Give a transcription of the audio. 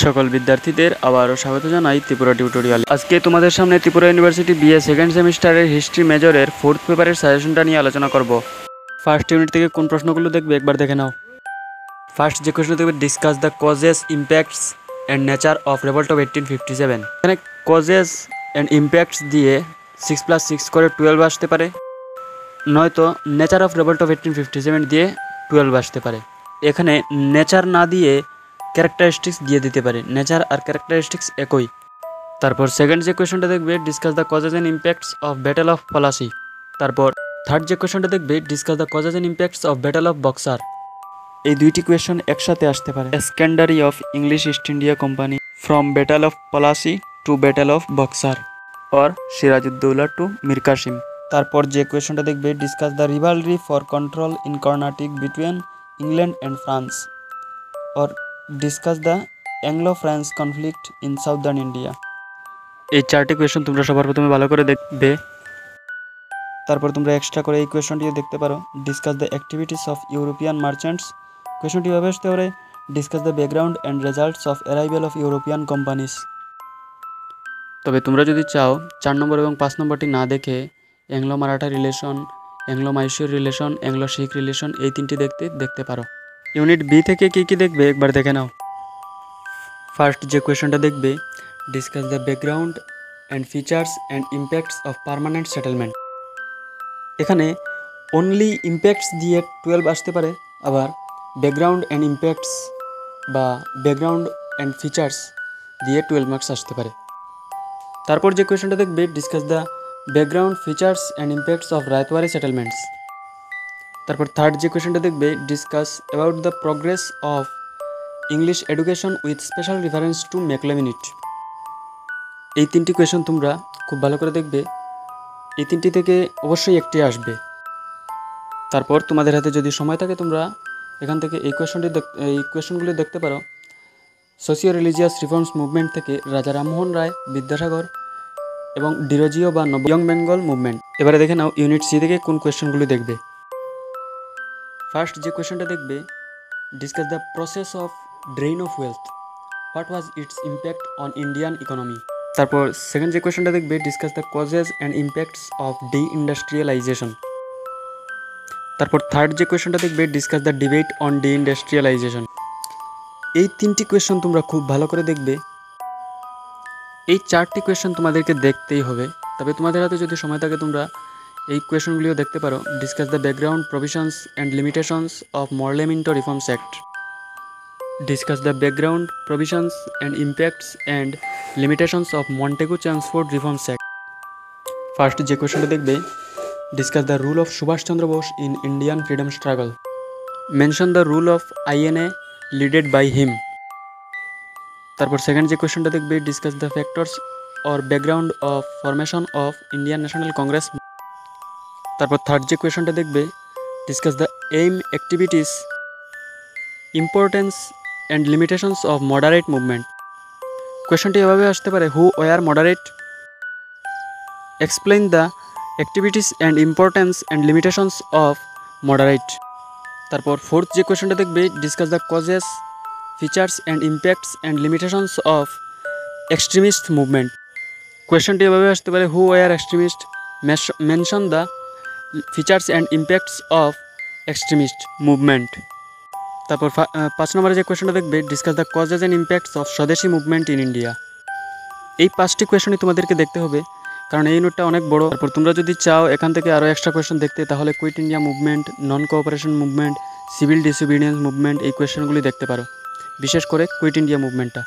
সকল বিদ্যার্থীদের আবারও স্বাগত জানাই ত্রিপুরা টিউটোরিয়াল। আজকে তোমাদের সামনে ত্রিপুরা ইউনিভার্সিটি বিএ সেকেন্ড সেমিস্টারের হিস্ট্রি মেজরের 4th পেপারের সাজেশনটা নিয়ে আলোচনা করব। ফার্স্ট ইউনিট থেকে কোন প্রশ্নগুলো দেখবে একবার দেখে নাও। ফার্স্ট যে কোয়েশ্চন দেখবে, discuss the causes, impacts and nature of revolt of 1857। এখানে কজেস অ্যান্ড ইম্প্যাক্টস দিয়ে 6+6 করে 12 আসতে পারে, নয়তো নেচার অফ রেভল্ট অফ 1857 দিয়ে 12 আসতে পারে। এখানে নেচার না দিয়ে ক্যারেক্টারিস্টিক্স দিয়ে দিতে পারে, নেচার আর ক্যারেক্টারিস্টিক্স একই। তারপর সেকেন্ড যে কোয়েশনটা দেখবে, discuss the causes and impacts of battle of Plassey. তারপর থার্ড যে কোয়েশনটা দেখবে, discuss the causes and impacts of battle of Buxar. এই দুইটি কোয়েশন একসাথে আসতে পারে। Secondary of English East India company from battle of Plassey to battle of Buxar or Sirajuddaula to Mir Qasim. তারপর যে কোয়েশনটা দেখবে, discuss the rivalry for control in Carnatic between England and France or discuss the Anglo French conflict in southern India. এই চারটি question তোমরা সবার প্রথমে ভালো করে দেখবে। তারপর তোমরা এক্সট্রা করে এই কোয়েশনটিও দেখতে পারো, discuss the activities of European merchants. কোয়েশনটি ভাবে আসতে পারে, discuss the background and results of arrival of European companies. তবে তোমরা যদি চাও 4 নম্বর এবং 5 নম্বরটি না দেখে Anglo Maratha relation, Anglo Mysore relation, Anglo Sikh relation এই তিনটি দেখতে পারো। ইউনিট বি থেকে কী দেখবে একবার দেখে নাও। ফার্স্ট যে কোয়েশনটা দেখবে, discuss the background and features and impacts of permanent settlement. এখানে অনলি ইম্প্যাক্টস দিয়ে 12 আসতে পারে, আবার ব্যাকগ্রাউন্ড অ্যান্ড ইম্প্যাক্টস বা ব্যাকগ্রাউন্ড অ্যান্ড ফিচার্স দিয়ে 12 মার্কস আসতে পারে। তারপর যে কোয়েশনটা দেখবে, discuss the background, features and impacts of ryotwari settlements. তারপর থার্ড যে কোয়েশনটা দেখবে, discuss about the progress of English education with special reference to Macaulay minute. এই তিনটি কোয়েশন তোমরা খুব ভালো করে দেখবে, এই তিনটি থেকে অবশ্যই একটি আসবে। তারপর তোমাদের হাতে যদি সময় থাকে তোমরা এখান থেকে এই কোয়েশনগুলি দেখতে পারো। সোশিও রিলিজিয়াস রিফর্মস মুভমেন্ট থেকে রাজা রামমোহন রায়, বিদ্যাসাগর এবং ডিরোজিও বা ইয়ং বেঙ্গল মুভমেন্ট। এবারে দেখে নাও ইউনিট সি থেকে কোন কোয়েশনগুলি দেখবে। ফার্স্ট যে কোয়েশনটা দেখবে, discuss the process of drain of wealth, what was it's impact on Indian economy. তারপর সেকেন্ড যে কোয়েশনটা দেখবে, discuss the causes and impacts of D industrialisation. তারপর থার্ড যে কোয়েশনটা দেখবে, discuss the debate on D industrialisation. এই তিনটি কোয়েশন তোমরা খুব ভালো করে দেখবে। এই চারটি কোয়েশন তোমাদেরকে দেখতেই হবে, তবে তোমাদের হাতে যদি সময় থাকে তোমরা এই কোয়েশনগুলিও দেখতে পারো। Discuss the background, provisions and limitations of Morley Minto reforms act. Discuss the background, provisions and impacts and limitations of Montagu Chelmsford reforms act. First যে কোয়েশনটা দেখবে, discuss the rule of Subhas Chandra Bose in Indian freedom struggle, mention the rule of INA leaded by him. তারপর second যে কোয়েশনটা দেখবে, discuss the factors or background of formation of Indian National Congress. তারপর third যে কোয়েশনটা দেখবে, discuss the aim, activities, importance and limitations of moderate movement. কোয়েশনটি এভাবে আসতে পারে, who were moderate, explain the activities and importance and limitations of moderate. তারপর fourth যে কোয়েশনটা দেখবে, discuss the causes, features and impacts and limitations of extremist movement. কোয়েশনটি এভাবে আসতে পারে, who were extremist, mention the features and impacts of extremist movement. তারপর 5 নম্বরে যে কোয়েশনটা দেখবে, discuss the causes and impacts of স্বদেশি মুভমেন্ট ইন ইন্ডিয়া। এই 5টি কোয়েশনই তোমাদেরকে দেখতে হবে, কারণ এই নোটটা অনেক বড়। তারপর তোমরা যদি চাও এখান থেকে আরও এক্সট্রা কোয়েশন দেখতে, তাহলে quit India movement, non cooperation movement, civil disobedience movement এই কোয়েশনগুলি দেখতে পারো, বিশেষ করে কুইট ইন্ডিয়া মুভমেন্টটা।